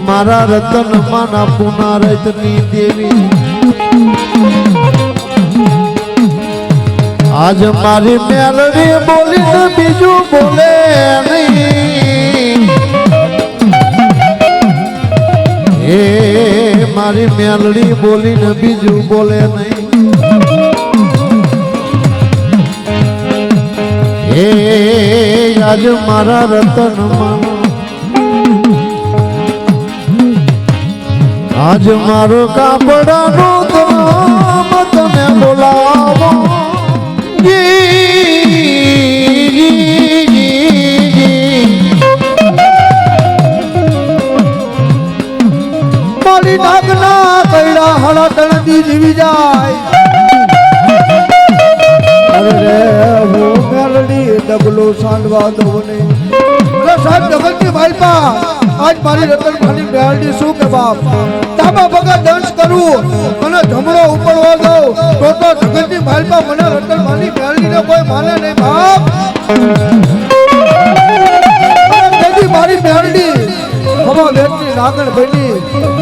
મારા રતન માના પુના રતની દેવી આજ મારી મેલડી બોલીને બીજું બોલે નહીં એ મારી મેલડી બોલીને બીજું બોલે નહીં એ આજ મારા રતન માના આજ મારો કાપડાનો ધામ તમે બોલાવો મારી નાગના કૈડા હળા તણતી જીવી જાય અરે રે હું મેલડી ડગલો સાંડવા દઉં ને સાહેબ ડગલની માલપા આજ મારી રતન ખાલી મેલડી શું કે બાપ તાબા ભગા દંશ કરું અને જમણો ઉપડવા દઉં તો જગતની માલપા મને રતન માની મેલડીને કોઈ માને નહીં બાપ તેથી મારી મેલડી હવા વેચની નાગણ બની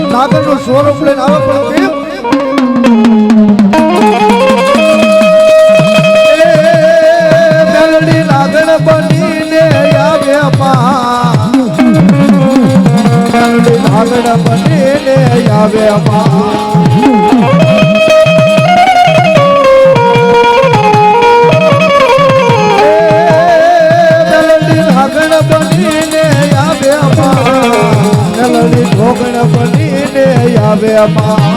નાગણનું સ્વરૂપ લઈને આવે પણ કેમ મેલડી નાગણ બનીને આવે મેલડી નાગણ બનીને આવે મેલડી નાગણ બનીને આવે મેલડી ઢોકણ બનીને આવે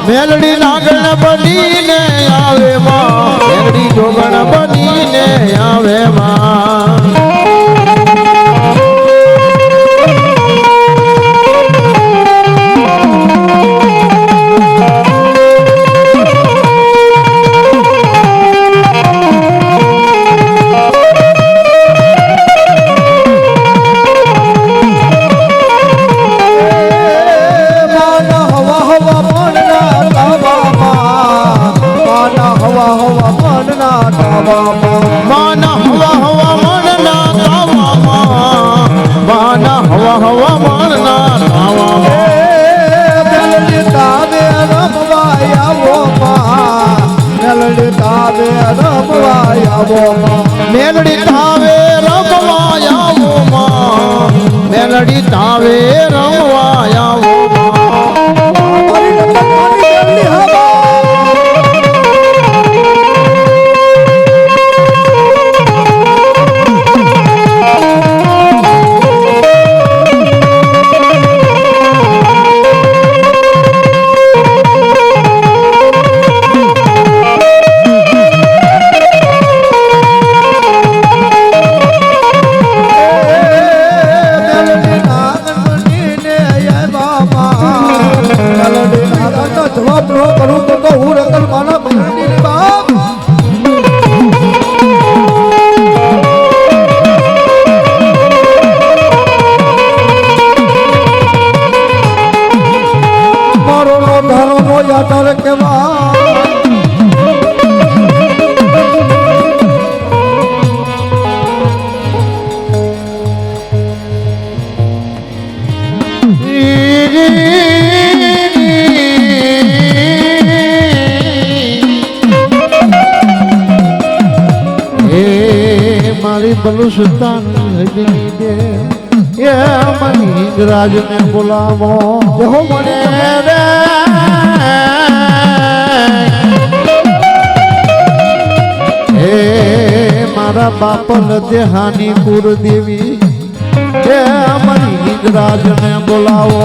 મેલડી નાગણ બનીને આવે માં મેલડી જોગણ બનીને આવે માં માના હવા હવા મનના તાવામાં માના હવા હવા મનના તાવામાં મેલડી તાવે રમવાય આવો મેલડી તાવે રમવાય આવો મેલડી તાવે રમવાય આવો મેલડી તાવે રમવાય આવો જવાબ ન કરું તો હું રતન માના મેલડી બાપ મારો નો ધારો નો યાદર કેવા મારી બલુસ્તાન હજની દે એ મની હિંગરાજને બોલાવો જેહો મને રે હે મારા બાપલ દેહાની કુળદેવી એ મની હિંગરાજને બોલાવો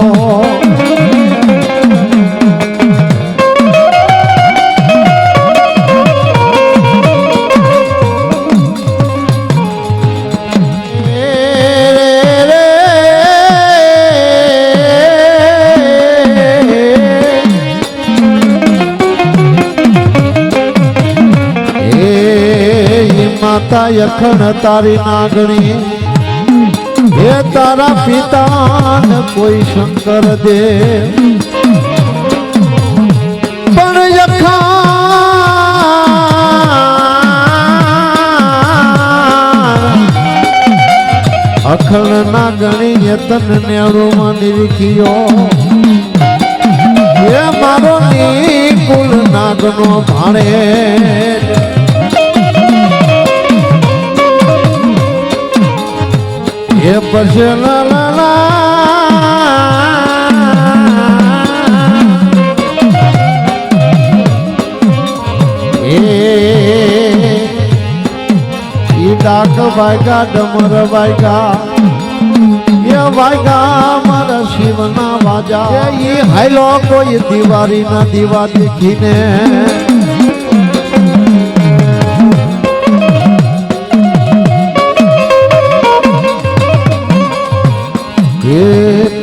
માતા યખણ તારી નાગણી હે તારા પિતા કોઈ શંકર દે પણ યખણ અખણ નાગણી તન નેળુમાં નિરીખ્યો મારો નિકુલ નાગનો ભાણે એ પછી ડાક વાગ્યા ડમર વાગ્યા એ વાગ્યા મારા શિવના વાજા એ હાલો કોઈ દિવાળી ના દીવા દેખીને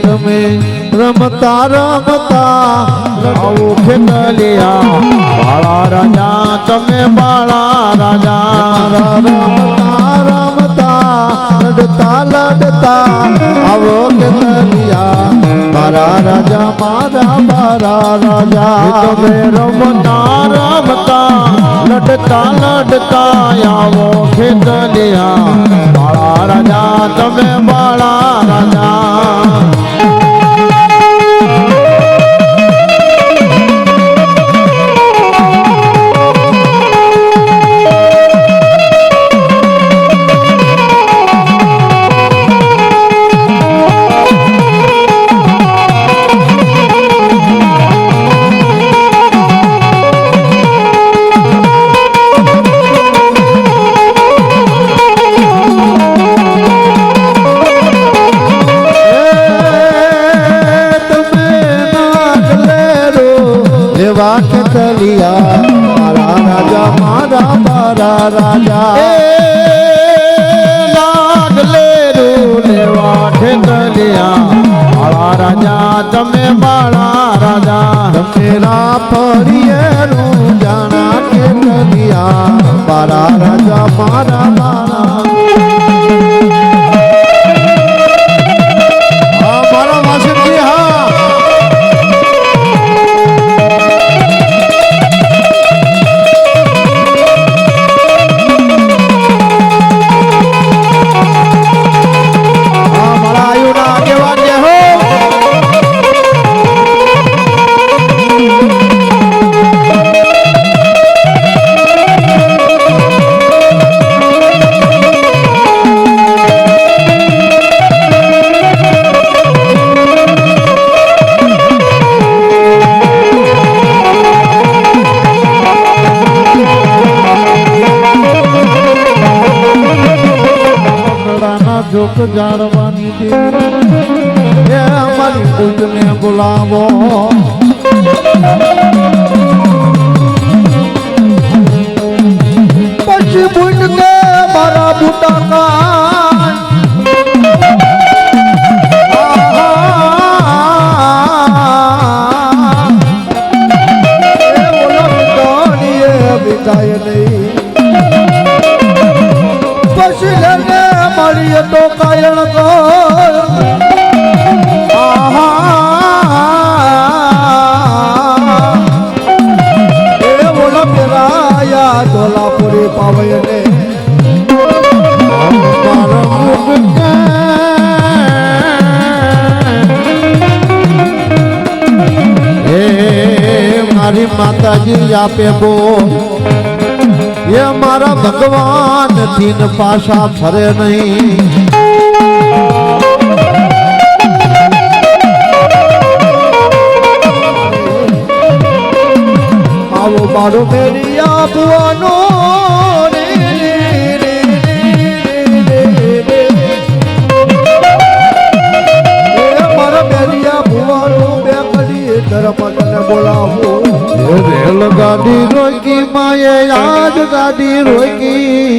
તમે રમતા રમતા આવો ખેતલિયા બાળા રાજા તમે બાળા રાજા રમતા રમતા લડતા લડતા આવો ખેતલિયા મારા રાજા મારા રાજા તમે રમતા રમતા લડતા લડતા આવો ખેતલિયા બાળા રાજા તમે બાળા રાજા ખેતલિયા મારા રાજા મારા રાજા લાગલે લેવા ખેતલિયા બાળા રાજા તમે બાળા રાજા મેરા ફરિયેનું જાણા ખેતલિયા મારા રાજા મારા મારા વાસણજી હા જોક જાળવાની દેવી એ અમારી કુંજને બોલાવો પછી બુટ કે મારા બુટા વિચાય નહીં પછી લગે મારી તો કાયણ કો એ બોલો પેરાયા ધોલાપુરી પાવય ને મારી માતાજી આપે બોલ એ મારા ભગવાન થી ન પાછા ફરે નહીં આવો મારો મેરી આપવાનો મારા મેરિયા ભુવાનું બે કરી ધર્મ બોલાવો રેલ ગાડી રોકી માએ આજ ગાડી રોકી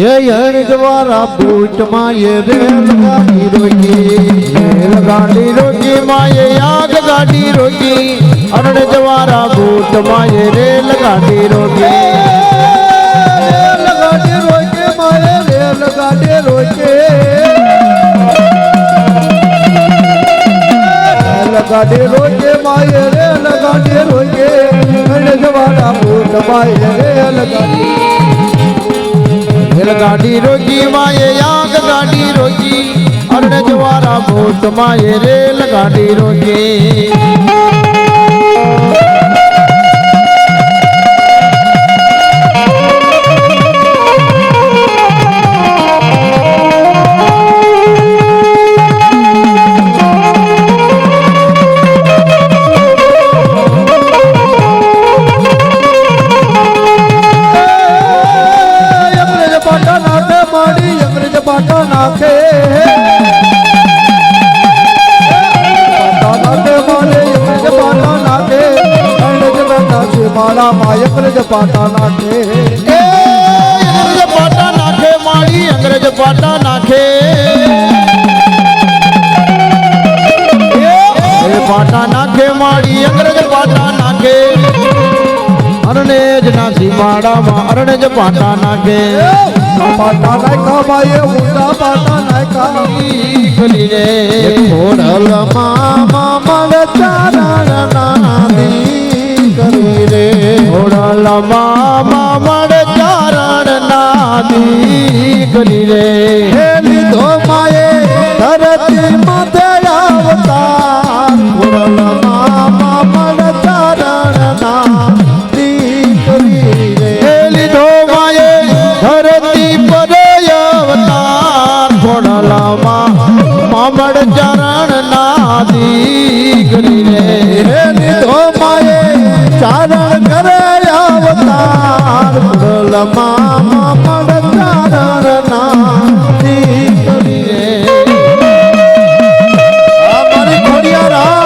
એ હણ દ્વારા બૂટ માએ રેલ ગાડી રોકી માએ આગ ગાડી રોકી અરણ જવારા બૂટ માએ રેલ ગાડી રોકી મારે રેલ ગાડી રોકે ગાડી રોકે માય રેલ ગાડી રોકે જવાના બૂટ માય રેલ ગાડી રોકી માએ આગ ગાડી રોકી અરણ જવારા બૂટ માએ રેલ ગાડી રોકી માળામાં અંગ્રેજ પાટા નાખે એ અંગ્રેજ પાટા નાખે માળી અંગ્રેજ પાટા નાખે એ પાટા નાખે માળી અંગ્રેજ પાટા નાખે અરણેજ ના સીમાડામાં અરણેજ પાટા નાખે પાટા નાખ્યા માએ ઊંડા પાટા નાખ્યા કરીને ખોડલમાં મામલ ચારણ નાદી કરી રે ઘોડલમાં મામડ ચારણ નાદી કરી રે હે લીધો માએ ધરતી માથે અવતાર ખોડલમાં મામલ ચારણ નાદી કરી રે એ લીધો માએ ધરતી પર અવતાર ઘોડલામાં મામડ ચરણ નાદી કરી રે હે લીધો માએ ચારણ કરે અવતાર ખોડલમાં મામલ ચારણ નાદી કરી રે આ મારી ખોડિયારા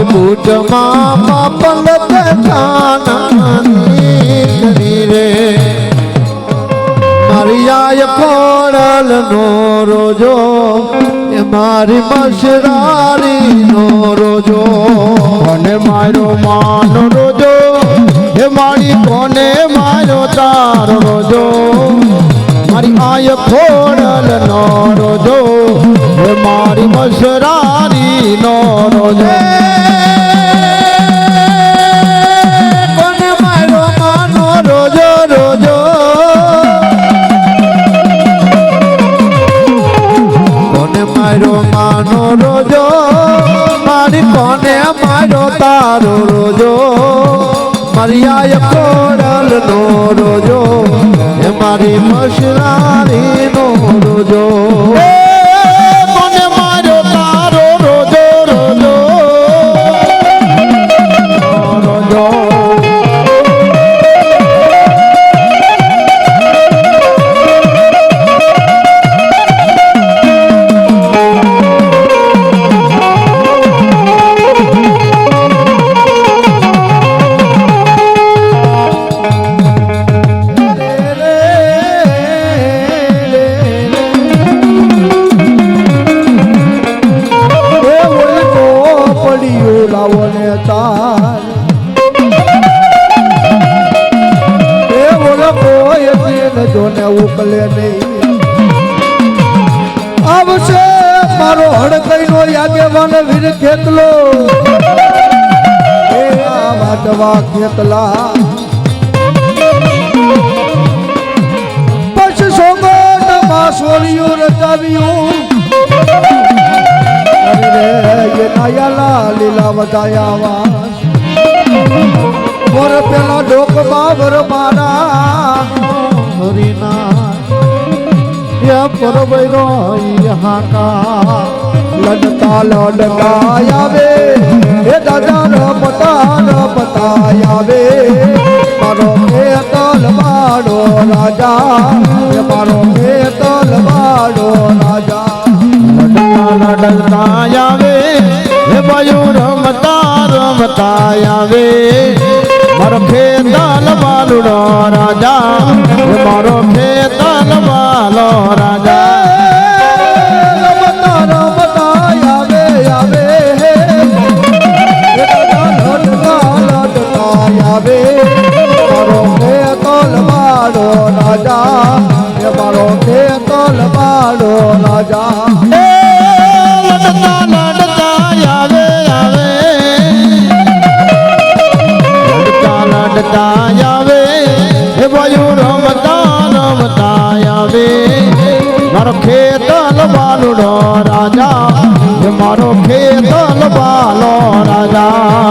બૂટમાં પાપલ તાનાની કરી રે મારી આય ખોડલ નો રોજો એ મારી મશરારી નો રોજો કોને મારો માનો રોજો હે મારી કોને મારો તારો રોજો મારી આય ખોડલ નો રોજો હે મારી મશરારી નો રોજો કોને મારો માનો રોજો રોજો કોને મારો માનો રોજો મારી કોને મારો તારો રોજો મારી આય ખોડલ નો રોજો એ મારી મશરારી નો રોજો કોને મારો તારો રોજો રોજો રોજો લાવો ને તાર એ બોલો કોઈ દિન જોને ઉકલે નહીં આવશે મારો હડકઈ નો યાગેવાન વીર ખેતલો એ આ વાટવા ખેતલા પછી સોગટ માં સોળિયું રચાવ્યું ये नायाला लीला बताया वास मोर पेला डोक बाबर मारा હરિના યા પરવૈરો હાકા લડતા આવે એ દાદા રમતા આવે મારો ખેતલ વાળો રાજા એ મારો ખેતલ વાળો રાજા લડતા આવે હે બાયુ રમતા રમતા આવે મારો ખેતલ વાલુડો રાજા હે મારો ખેતલ વાલો રાજા રમતા આવે આવે લડતા આવે મારો ખેતલ વાળો રાજા એ મારો ખેતલ વાળો રાજા લડતા આવે આવે લડતા આવે હે બાયુ રમતા રમતા આવે મારો ખેતલ વાલુડો રાજા હે મારો ખેતલ લવાલો રાજા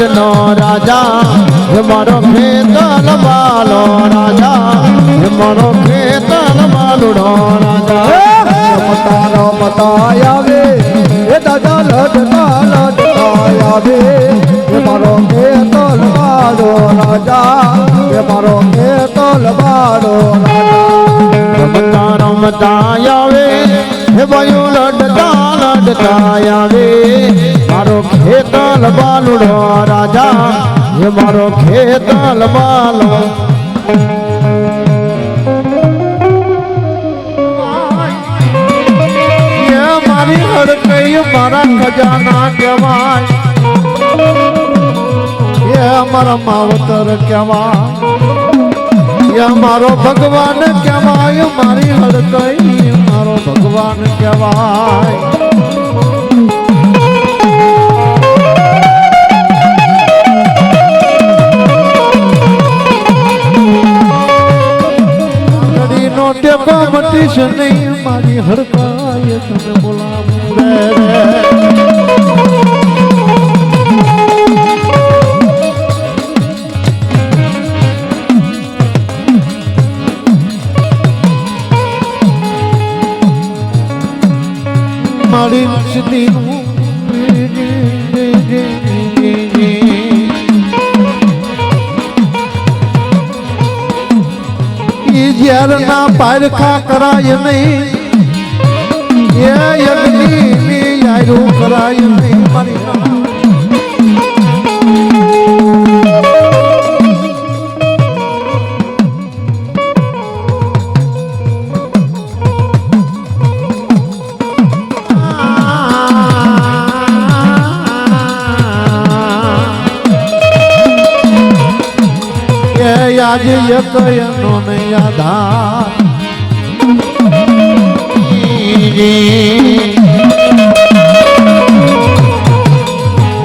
નો રાજા મારો ખેતલ વાલો રાજા મારો ખેતલ વાલુડો રાજા તારો બતાયાવે એ દાદા લડતા આવે એ મારો ખેતલ વાળો રાજા એ મારો ખેતલ વાળો રાજા રમતા આવે હે ભાઈઓ લડતા આવે મારો ખેતલ બાલુડો રાજા હે મારો ખેતલ બાલો મારી હડકઈ મારા ખજાના કહેવાય એ અમારા માવતર કહેવાય એ મારો ભગવાન કહેવાય મારી હડકઈ મારો ભગવાન કહેવાય નો ટેકો મટીશ નહીં મારી હડકાય તને બોલાવું મારી સીધી ઝેરના પારખા કરાય નહીં એ યજ્ઞની યારું કરાય નહીં મારી આજે એક એનો નહીં આધાર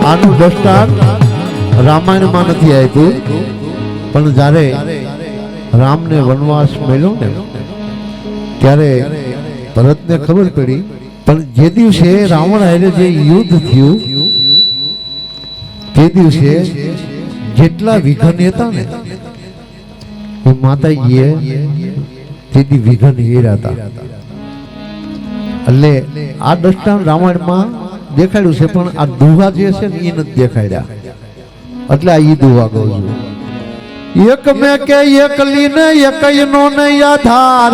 આનું દ્રષ્ટાંત રામાયણમાં નથી આપ્યું પણ જ્યારે રામને વનવાસ મળ્યો ને ત્યારે ભરતને ખબર પડી પણ જે દિવસે રાવણ હારે જે યુદ્ધ થયું તે દિવસે જેટલા વિઘન હતા ને માતાજીએ તેથી વિઘન હેરા હતા એટલે આ દ્રષ્ટાંત રામાયણમાં દેખાડ્યું છે પણ આ દુહા જે છે ને એ નથી દેખાડ્યા એટલે આ ઈ દુહા કહું છું એક મેં કે એકલી ને એકનો ને આધાર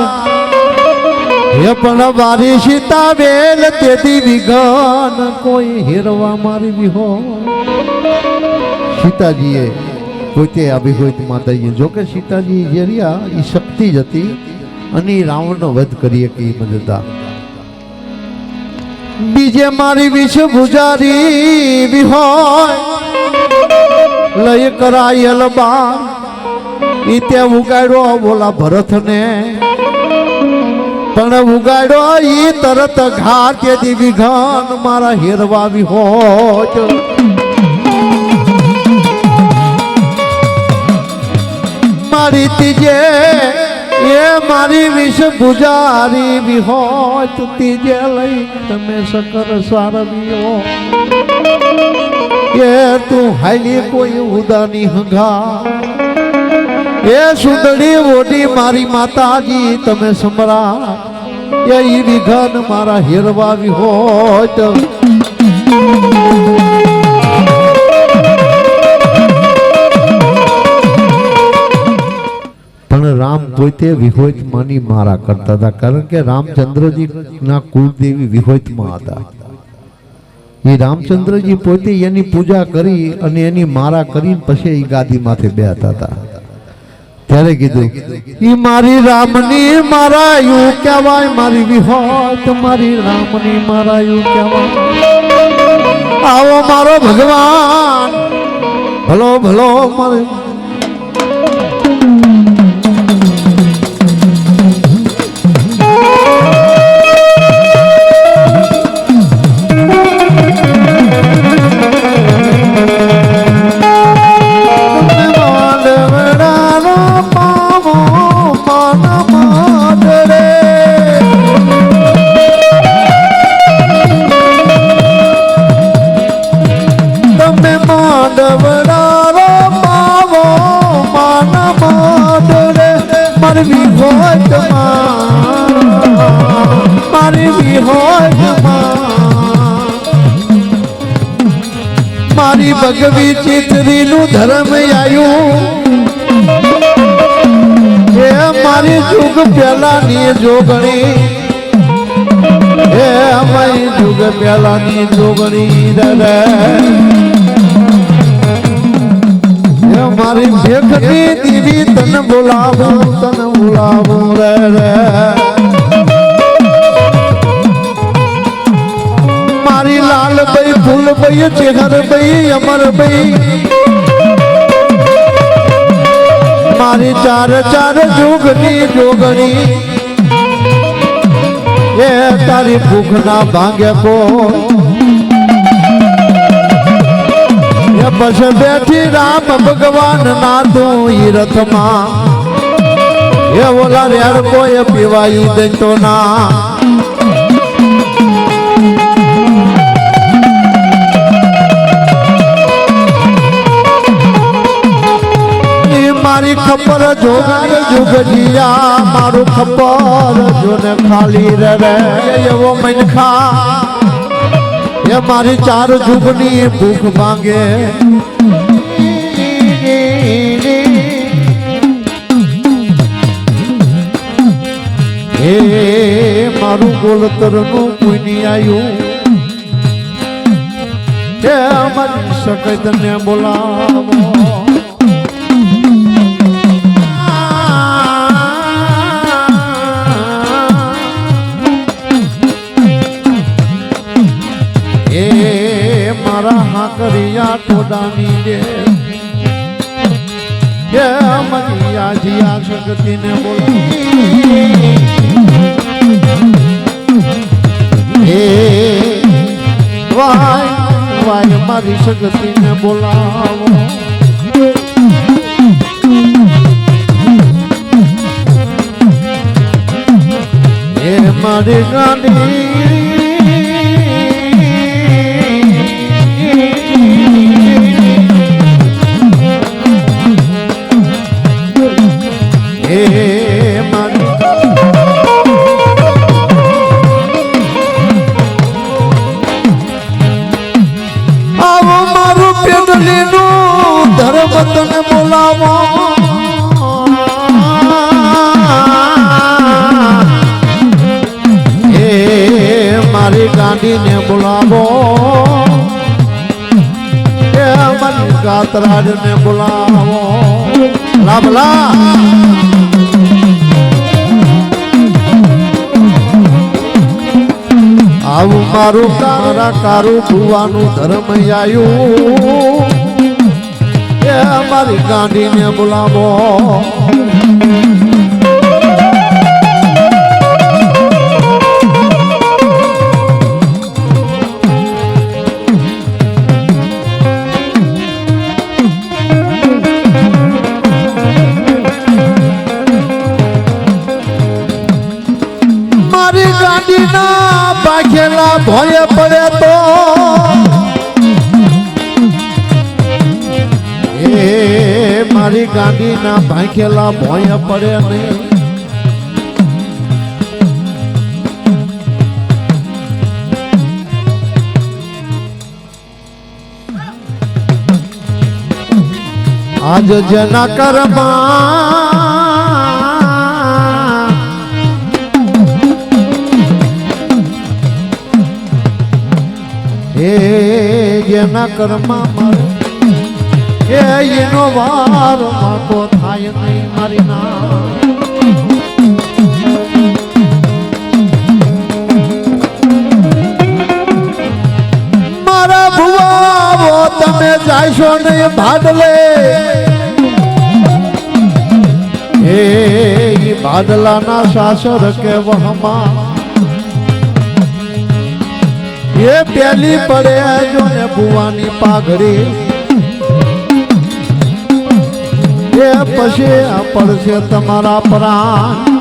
એ પણ વારી સીતા વેલ તેથી વિઘન કોઈ હેરવા મારી વિહો સીતાજીએ પોતે અભિગોત માતાજી જોકે સીતાજી જે રહ્યા એ શક્તિ જ હતી અને રાવણનો વધ કરી કે મદદા બીજે મારી વિષ ગુજારી વિહોય લય કરાયેલ બા ઈ તે ઉગાડ્યો બોલા ભરતને પણ ઉગાડ્યો ઈ તરત ઘાટ તેથી વિઘન મારા હેરવા વિહોય મારી તીજે એ મારી વિષ ગુજારી બી હોય તો તીજે લઈ તમે સકર સારવીઓ એ તું હાલી કોઈ ઉદાની હંગા એ સુંદરી ઓડી મારી માતાજી તમે સમરા એ ઈ વિઘન મારા હેરવાવી હોય તો પણ પણ રામ પોતે વિહોતમાની મારા કરતા હતા, કારણ કે રામચંદ્રજી ના કુળદેવી વિહોતમાં હતા. એ રામચંદ્રજી પોતે એની પૂજા કરી અને એની મારા કરીને પછી એ ગાદી માથે બેઠા હતા. ત્યારે કીધું ઈ મારી રામની મારાયું કહેવાય, મારી વિહોત મારી રામની મારાયું કહેવાય. આવો મારો ભગવાન, ભલો ભલો મારે મારી ભગવી ચિત્રી નું ધર્મ આયું, એ મારી જુગ પેલાની જોગણી, એ અમારી જુગ પેલાની જોગણી રે, એ મારી ભેખની દીવી તને બોલાવું રે. મારી લાલભાઈ ફૂલભાઈ ચેહરભાઈ અમરભાઈ, મારી ચાર ચાર જોગની જોગણી, એ તારી ભૂખ ના ભાંગે કો, એ બસ બેઠી રામ ભગવાન ના તું ઈ રથમાં, એ ઓલા રેડકો એ પીવાઈ દેતો ના. મારી ખબર જોગણ જુગજિયા, મારું ખબર જોને ખાલી રે એવો મનખા, એ મારી ચાર જુગની ભૂખ માંગે. એ મારું ગોળતરનું કોઈ નહીં આવ્યું, એ અમારી સકૈતને બોલાવો. કરિયા ટોડાની દે, કે મનિયા જીયા શક્તિને બોલાવો. એ વાય મારી શક્તિને બોલાવો. એ મારી ગાડી તને બોલાવો. એ મારી ગાંડીને બોલાવો, એ મન કાતરાજને બોલાવો. લાભલા આવું મારું કારું ભુવાનું ધર્મ આયું, મારી ગાંડીને બોલાવો. મારી ગાંડીના બાખેલા ભોય પડે તો મારી ગાંડીના ભાંખેલા ભોય પડે નહીં. આજ જેના કર્મા જેના કર્મમાં મરે એનો વાર માકો થાય નહીં મારી ના મારા ભુવાઓ તમે જાશો નહીં ભાડલે એ ભાડલાના સાસર કે વહમાં એ પેલી પડે જો ને ભુવાની પાઘડી એ પછી પડશે તમારા પ્રાણ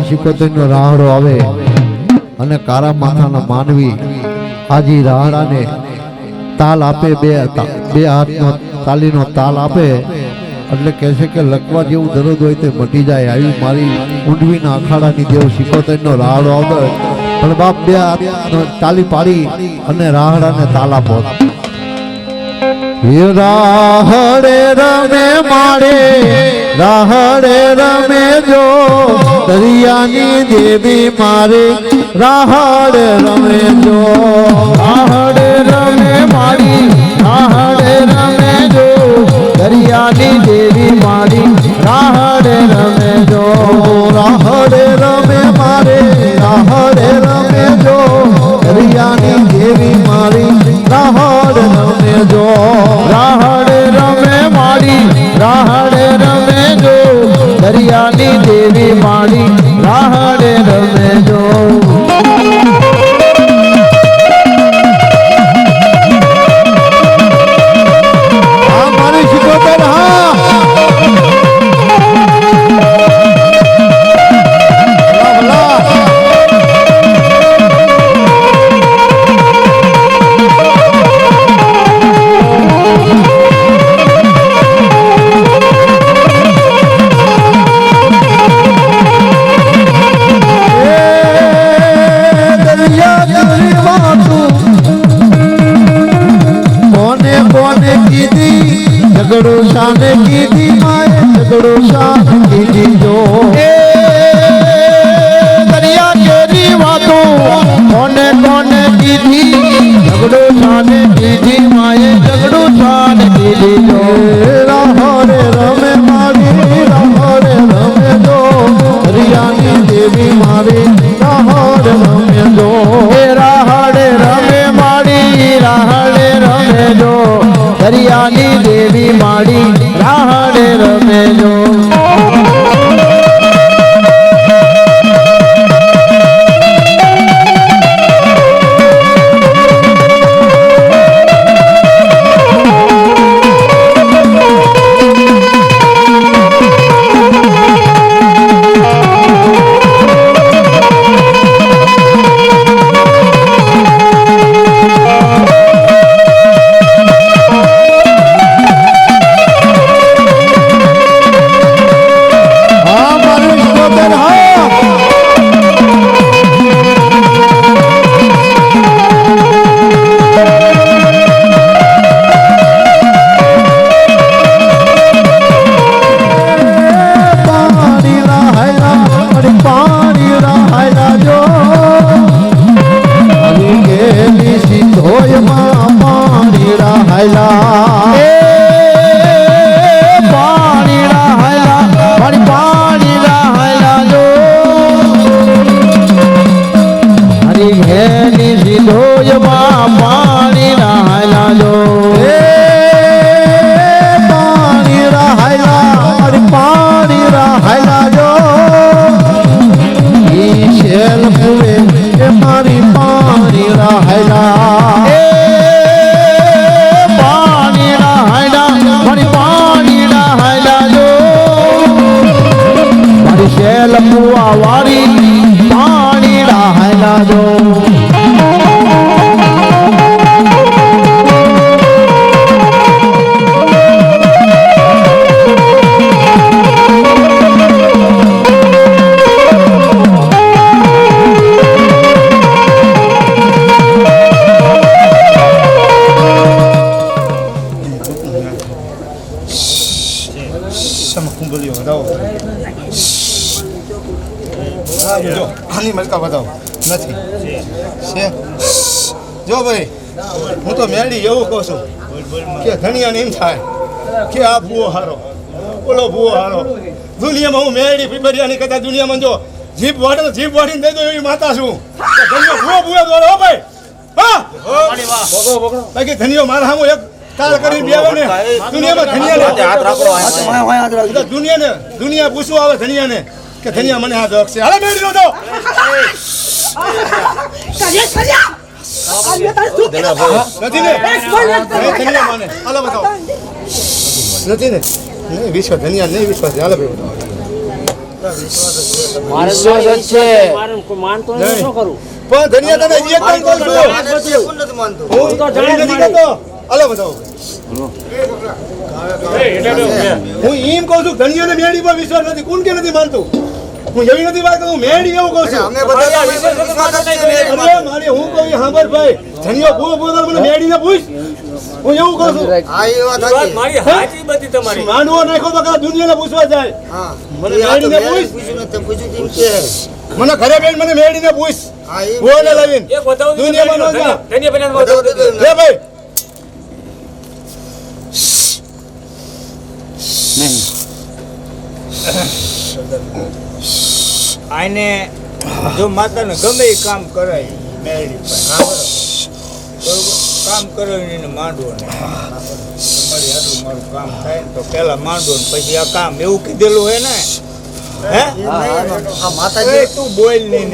શિકોતેરનો રાહડો આવે અને કારા માથાના માનવી આજી રાહડાને તાલ આપે બે હાથનો તાલીનો તાલ આપે એટલે કહે છે કે લખવા જેવું દરદ હોય તે મટી જાય આવી મારી ઊંડવીના અખાડાની દેવ શિકોતેરનો રાહડો આવે પણ બાપ બે હાથનો તાલી પાડી અને રાહડાને તાલ આપો રાહડે રમે માડે રાહડે રમે જો દરિયાની દેવી મારે રાહડે રમે જો રાહડે રમે મારી રાહડે રમે જો દરિયાની દેવી મારી રાહડે રમે જો રાહડે રમે મારે રાહડે રમે જો દરિયાની દેવી મારી રાહડે રમે જો રાહડે રમે મારી રાહડે રમે જો દરિયાની દેવી મારી રાહડે રમે જો હા મારી શિકોતર હા ઝઘડો શાને કીધી માએ ઝઘડો શાને કીધી જો દરિયા કેરી વાતો કોને કોને કીધી ઝઘડો શાને કીધી માએ ઝઘડો શાને કીધી જો રાહડે રમે મારી રાહડે રમે જો દરિયાની દેવી મારી રાહડે રમે જો રાહડે રમે મારી રાહડે રમે જો દરિયાની દેવી માડી રાહડે રમે જો બોલ્યો બતાવો હા જો આની મલકા બતાવો નથી છે જો ભાઈ હું તો મેળી એવું કહું છું કે ધનિયાને એમ થાય કે આ ભૂવો હારો બોલો ભૂવો હારો દુનિયામાં હું મેળી પીપરિયાની કદાચ દુનિયામાં જો જીભ વાટે તો જીભ વાટીને દઈ દો એવી માતા છું ધનિયો ભૂવો ભૂવો દોડો હો ભાઈ હા બાકી ધનિયો મારા સામું એક તાલ કરી બેવે ને દુનિયામાં ધનિયાને દુનિયા પૂછવું આવે ધનિયાને કે ધનિયા મને હાથ હક છે હાલે મેળી નો દો નથી ને ધનિયા માને હાલો બતાવો નથી ને નહીં વિશ્વાસ ધનિયા નહીં વિશ્વાસ હાલો ભાઈ પણ ધનિયા તને એકદમ કહું છું હું તો નથી કહેતો હાલો બતાવો હું એમ કહું છું ધનિયાને મેળી પર વિશ્વાસ નથી કોણ કે નથી માનતું હું એવી નથી વાત કરું મેળી એવું કહું છું અરે મારે હું કહું સાંભળ ભાઈ ધનિયો ભૂવો ભૂવો મને મેળીને પૂછ હું એવું કહું છું માંડવો નાખો તો કા દુનિયાને પૂછવા જાય મને મેળીને પૂછ મને ઘરે બેન મને મેળીને પૂછ બોલે લાવીને દુનિયામાં ન જા લે ભાઈ આને જો માતાને ગમે એ કામ કરાય મેળી કામ કરાવીને એને માંડવો ને તમારી આટલું મારું કામ થાય ને તો પેલા માંડવો ને પછી આ કામ એવું કીધેલું હોય ને હે માતાજી તું બોલ નહીં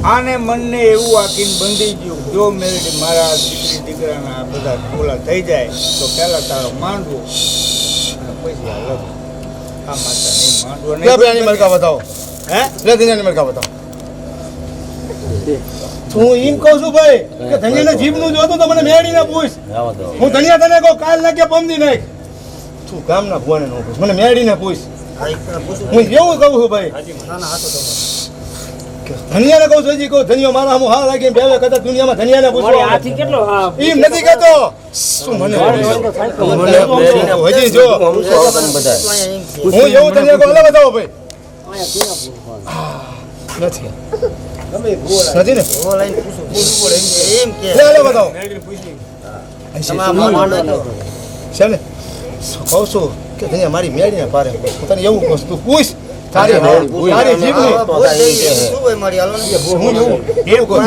આને મનને એવું આખીને બંધી ગયું જો મેળી મારા દીકરી દીકરાના બધા ટોલા થઈ જાય તો પેલા તારો માંડવો અને પછી આ લગ્ન આ માતા નહીં માંડવો નહીં મલકા બતાવો હે લે ધનિયાની મલકા બતાવો હું એમ કહું છું ભાઈ કે ધનિયાને જીભનું જોતું તો મને મેળીને પૂછ હું ધનિયા તને કહું કાલ લાગ્યા પમદી નાખ તું ગામના ભુવાને ન પૂછ મને મેળીને પૂછ હું એવું કહું છું ભાઈ ધનિયાને કહું છું હજી કહું ધનિયો મારા હું હા લાગીને બેવે કદાચ દુનિયામાં ધનિયાને પૂછવા એમ નથી કહેતો શું મને હજી જો હું એવું ધનિયા કહું અલગ બતાવો ભાઈ નથી નથી ને લે બતાવો છે ને કહું છું કે ધનિયા મારી મેળીને પારે હું તને એવું કહું છું તું પૂછ તારી જીભની હું એવું કહું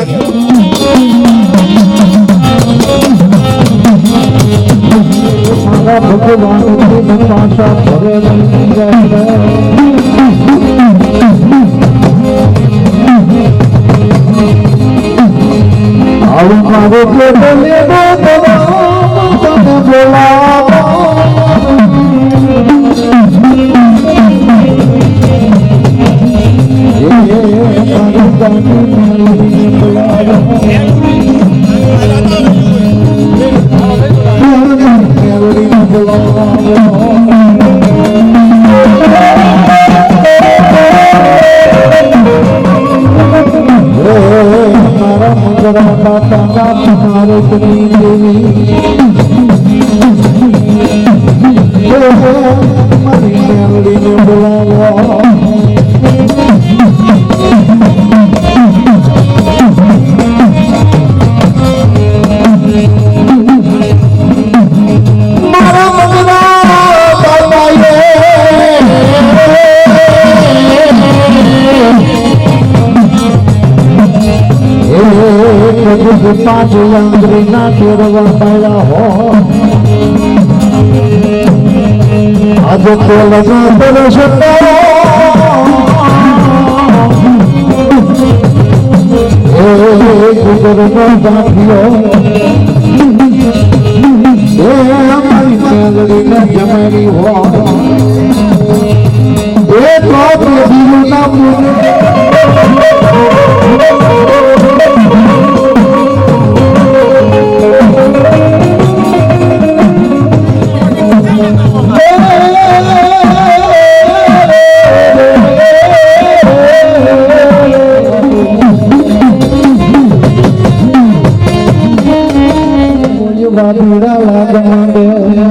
લાગ માંડે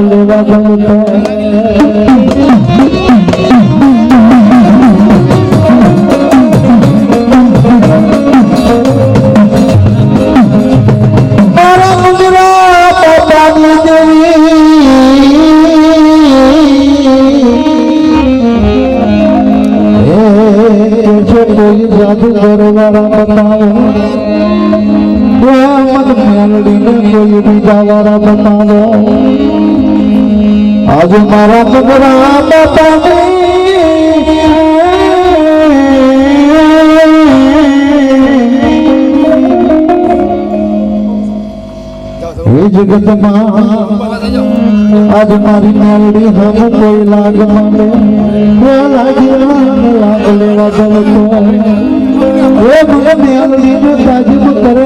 લેવા જવું તો મારા મુજરા પોતાની દેવી છે કોઈ જાદુગર વાળા બતાવો મન મેલડીને કોઈ બીજા વાળા બતાવો આજે મારા મુજરા બતાવી એ જગતમાં આજ મારી મેલડી હમ કોઈ લાગ માંડે લાગ લેવા જવો તો એ મને મેલડીને તાજીબ કરે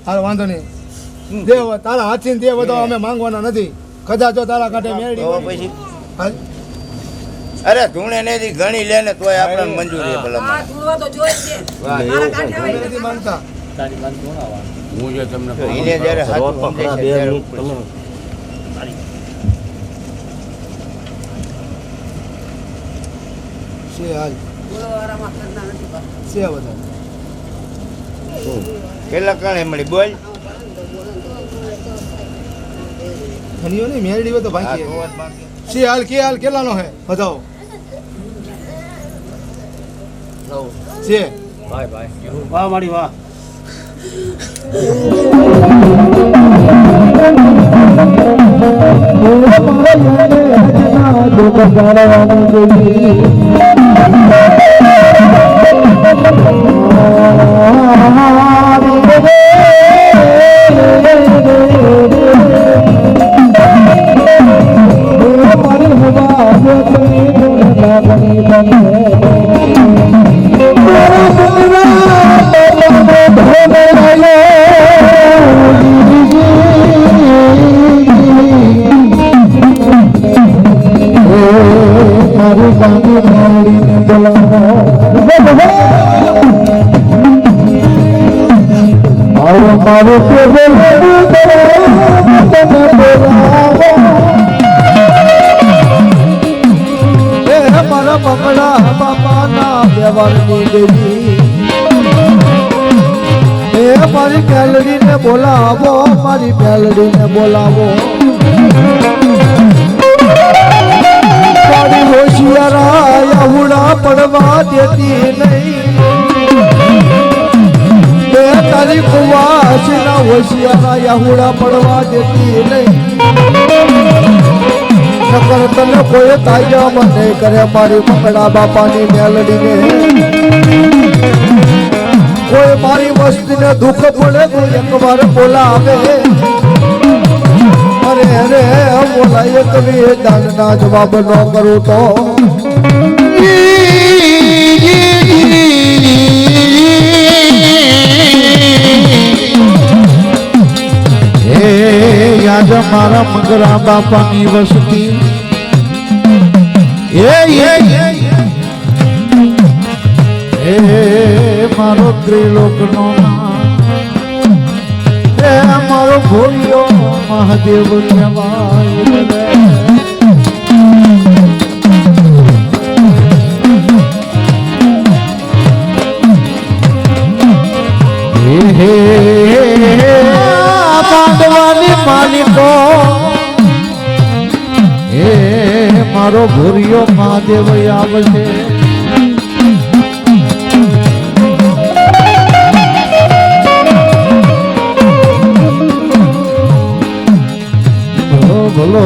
હાલ વાંધો નહીં દેવ તારા હાથથી દેવ તો અમે માંગવાના નથી કદાચ જો તારા કાંઠે મેળવી પછી હાલ. અરે ધૂણે ને ઘણી લે ને તોય આપણને મંજૂરી ભલે નથી માંગતા હું જો તમને એને જ્યારે હાથ સમજે છે ત્યારે છે હાલ છે બધા કેટલા કાણે મળી બોલ ધણીઓ નહીં મેળવી હોય તો બાકી છે હાલ કે હાલ કેટલાનો હે બતાવો છે વાહ મારી વાહ મારા બંગલા બાપાના વ્યવહારની દેવી એ મારી મેલડીને બોલાવો મારી મેલડીને બોલાવો તારી હોશિયારા યહુડા પડવા દેતી નહીં એ તારી કુવાસીના હોશિયારા યહુડા પડવા દેતી નહીં નકર તને કોઈ તાજામાં નહીં કરે મારી મંગળા બાપાની મેલડીને કોઈ મારી વસ્તીને દુઃખ પડે તો એકવાર બોલાવે અરે અરે બોલાય કવિ દાનના જવાબ ન કરું તો યાદ મારા મગરા બાપાની વસ્તી મારો ત્રિલોકનો મારો ભોળિયો મહાદેવ પાંડવાની માલિકો મારો ભૂરિયો મહાદેવ આવશે ભલો ભલો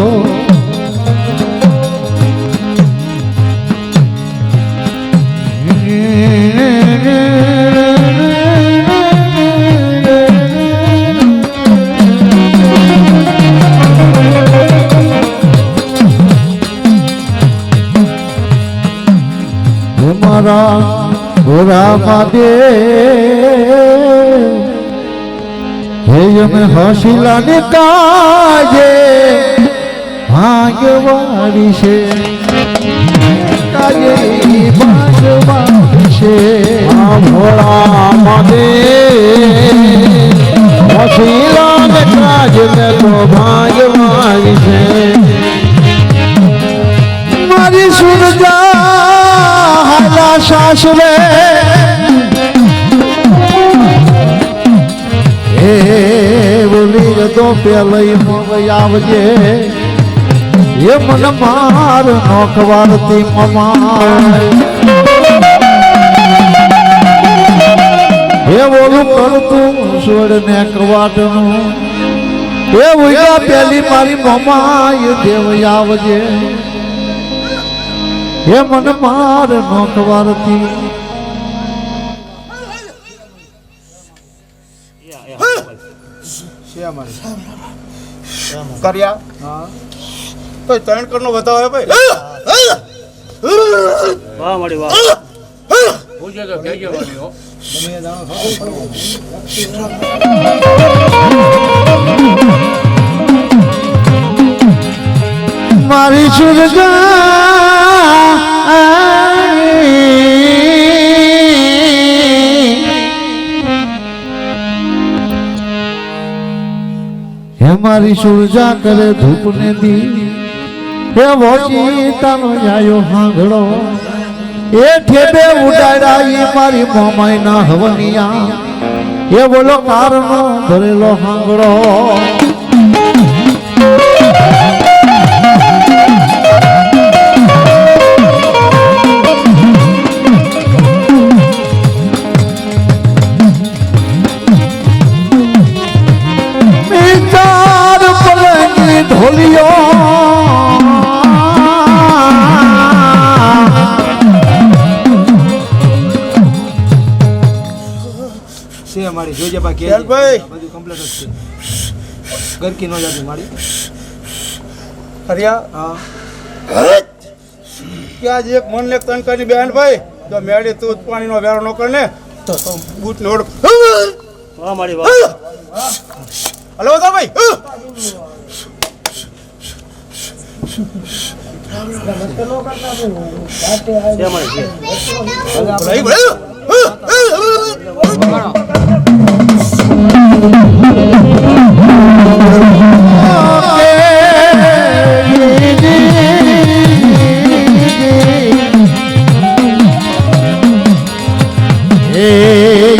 મારા ગોરા મહાદેવ હે અમે હસીલા ને કાજે ભાગ્યવાળી છે કાજે ભાગ્યવાળી છે આ ભોળા મહાદેવ હસીલા ને કાજ મેં તો ભાગ્યવાળી છે મારી સુરજા હાલા સાસરે એ બોલી તો પેલઈ મગ આવજે એ મન માર નોખવારતી મમાય એ બોલું કરતું છોડ ને કવાટનું એ ઉયા પેલી મારી મમાય દેવ આવજે એ મન માર નોખવારતી કર્યા તો ત્રણ કરનો બતાવો હે ભાઈ વાહ મારી વાહ પૂછે તો કહેજો વાલી હો મારી હે મારી સુરજા કરે ધૂપ ને દી હે વોચી તાનો જાયો હાંગડો એ ઠેબે ઉડાડ્યા ઈ મારી મોમાઈ ના હવનિયા એ બોલો કારનો ભરેલો હાંગડો ઢોલિયો છે અમારી જોજે બા કે ભાઈ બધું કમ્પ્લીટ જ છે ગરકી નો જાતી મારી કર્યા હા કે આજ એક મન લેખ તન કરી બેન ભાઈ તો મેળી તું પાણીનો વેરો ન કર ને તો બૂટ નોડ વાહ મારી વાહ હલો તો ભાઈ છે મારી છે ભાઈ ભાઈ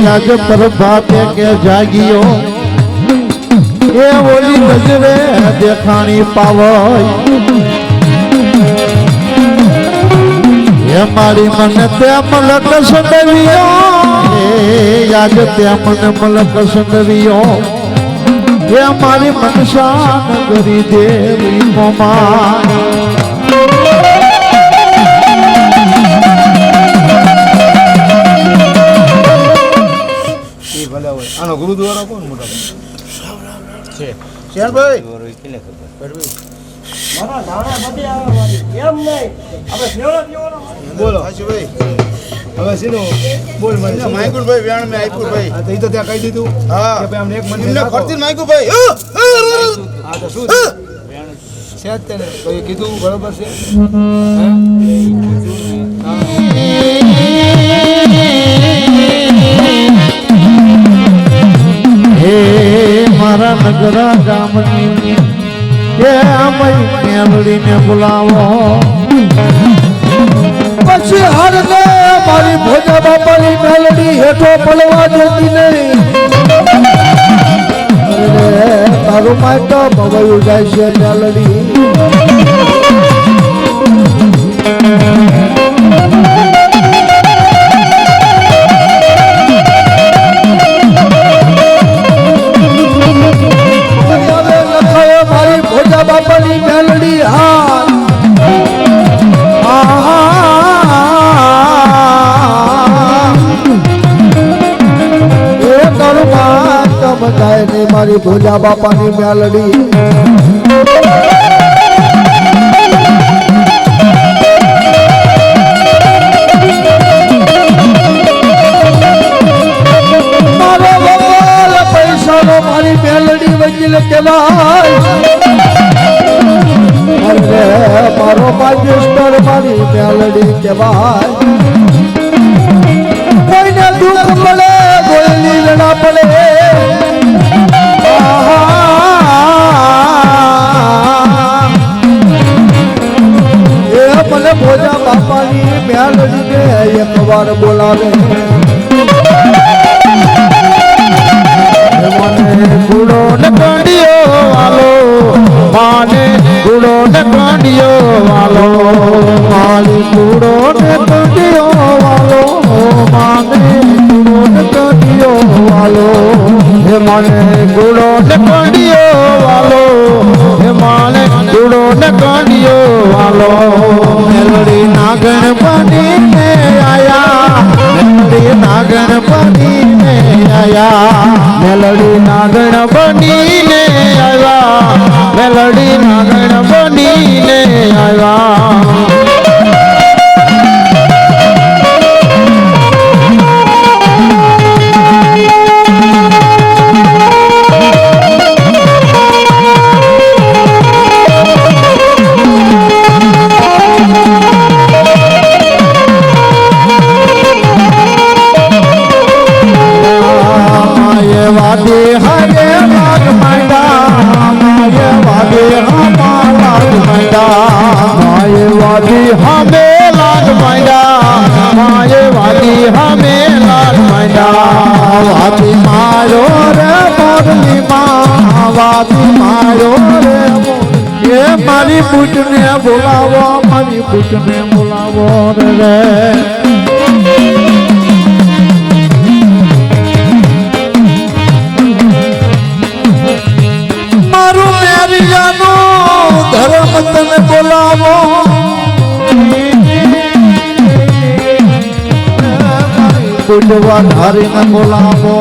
આજ પ્રભાતે કે જાગીઓ એ ઓલી નજરે દેખાણી પાવય એ મારી મને તે મલક સંડવીયો એ આજ તે મને મલક સંડવીયો એ મારી મનસા નગરી દેવી મોમા આનો ગુરુદ્વારો કોણ મોટા છે શેર ભાઈ મારા ધાણા બધી આવે મારી એમ નહીં આપણે સેવડા પીવાનો બોલો હાજી ભાઈ હવે સીનો બોલ મને માઈકુર ભાઈ વ્યાણ મે આઈપુર ભાઈ આ તો ઈ તો ત્યાં કહી દીધું હા કે ભાઈ અમને એક મન એમને ખર્ચી માઈકુર ભાઈ આ તો શું છે જ તેને તો એ કીધું બરોબર છે હે મારા નગરા ગામની એ આમય મેલડીને બોલાવો પછી હરને મારી ભોજા બાપાની મેલડી હેઠો પડવા દેતી નહીં અરે તારું માય તો ભવાયું જાય છે મેલડી મારી ભોજા બાપાની મેલડી બધાય ને મારી ભોજા બાપાની મેલડી દિલ કહેવાય અરે મારો બાજેસ્ટર મારી મેલડી કહેવાય કોઈને દુઃખ મળે કોઈની વેળા પડે એ મને ભોજા બાપાની મેલડીને એક વાર બોલાવે મને ગુડો ને કંડિયો વાલો માને ગુડો ને કંડિયો વાલો મારી ગુડો ને કંડિયો વાલો માને ગુડો ને કંડિયો વાલો હે મને ગુડો ને કંડિયો વાલો હે માને ગુડો ને કંડિયો વાલો મેલડી નાગણ બનીને આયા મેલડી નાગણ બનીને આયા મેલડી નાગણ બનીને આવ્યા મેલડી નાગણ બનીને આવ્યા વાદે હરે લાગ માંડા માય વાદે હમા લાગ માંડા માય વાદી હમે લાગ માંડા માય વાદી હમે લાગ માંડા વાદી મારો રે મોરલી માં વાદી મારો રે એ મારી પૂજને બોલાવો મારી પૂજને બોલાવો રે ધર્મ તને બોલાવો પૂજવા ધારીને બોલાવો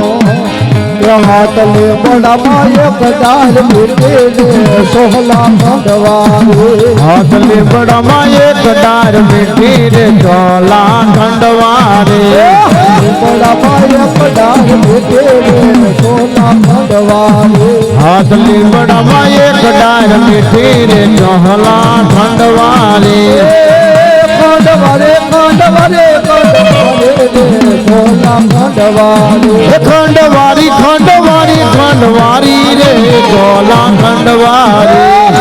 હાથ લે બડામાં એક ડાર મીઠે સોહલા ખંડવારે હાથ લે બડામાં એક ડાર મીઠે રે સોહલા ખંડવારે બડામાં એક ડાર મીઠે રે સોહલા ખંડવારે હાથ લે બડામાં એક ડાર મીઠે રે સોહલા ખંડવારે ખંડવારે ખંડવારે ખંડવારી ખંડવારી ખંડવારી રે ગોલા ખંડવારી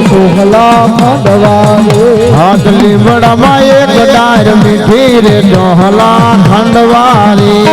સોહલા ખંડવારી હાથ લીમડામાં એક ડાર મીઠી રે સોહલા ખંડવારી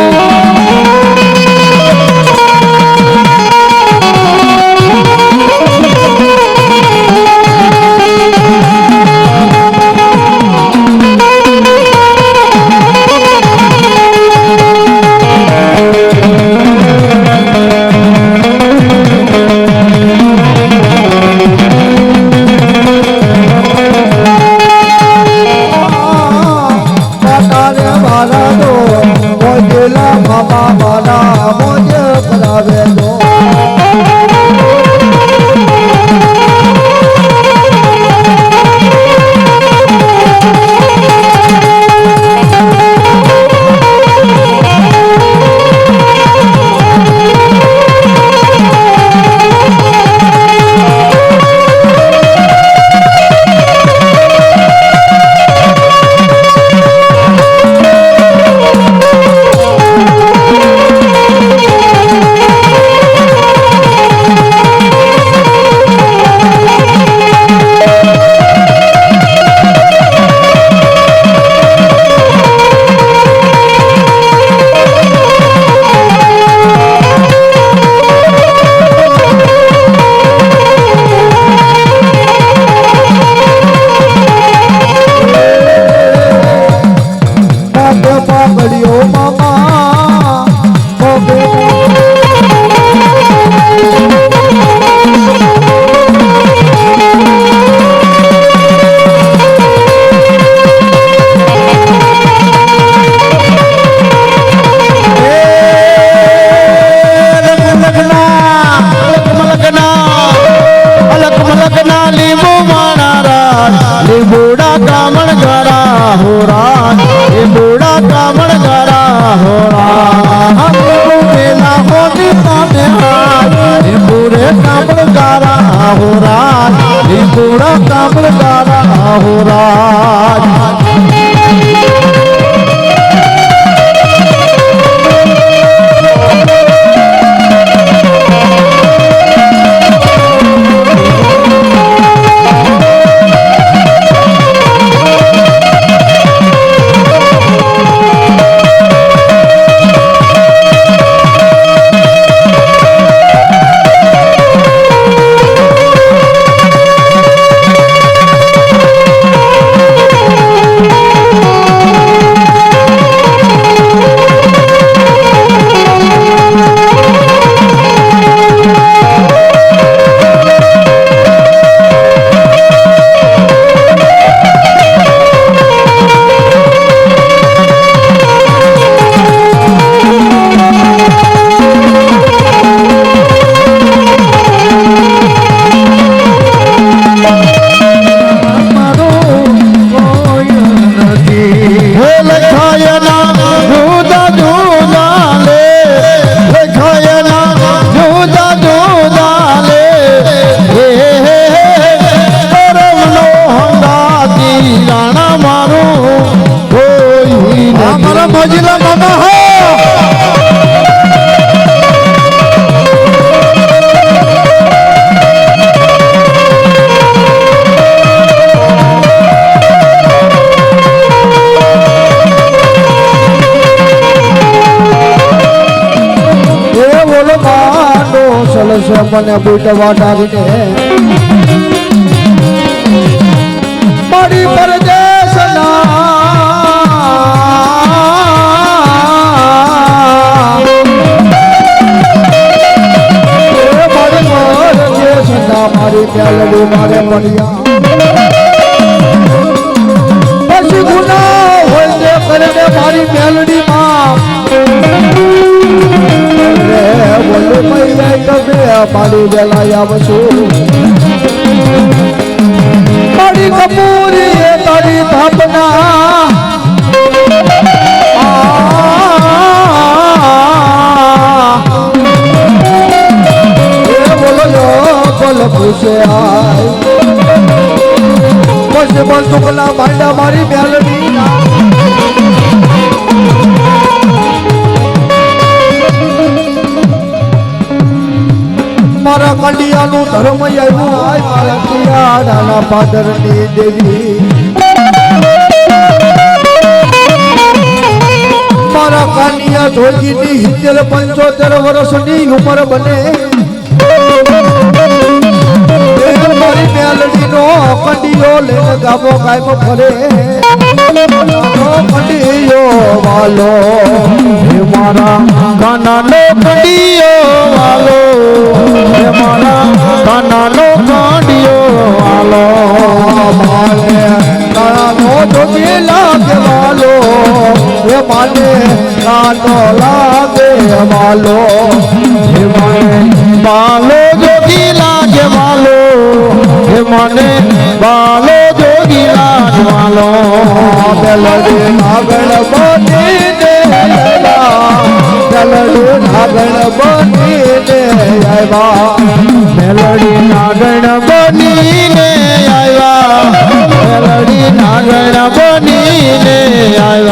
રૂડા કામદારા હો રાજ મોજીલા મામા હો સલસે મને બુટવા ડારીને મારી પરદેશના મારી પ્યાલડી મારે મળ્યા પછી ગુના હોય તે કરે મારી મેલડી માં બોલો મૈયા તમે મારી વેલા આવશું મારી કપૂરી એ તારી થાપના બોલ પૂછે આય પછી બોલ તુકલા ભાંડા મારી મેલડી ના મારા કંડિયાનું ધર્મ આવ્યું મારા કિયાડાના પાદરની દેવી મારા કાનિયા જોગીની 75 વર્ષની ઉંમર બને મારી મેલડીનો કંડિયો લઈને ગામો કાયમ ફરે કંડિયો વાલો હે મારા કાનાનો કંડિયો વાલો હે મારા કાનાનો કંડિયો વાલો માને કાનો જોગી લાગે વાલો હે માને કાનો લાગે વાલો હે મને બાલો જોગી લાગે વાલો હે મને બાલો જોગી લાગે વાલો મેલડી નાગણ બનીને મેલડી નાગણ બનીને આવ્યા મેલડી નાગણ બનીને આવ્યા મેલડી નાગણ બનીને આવ્યા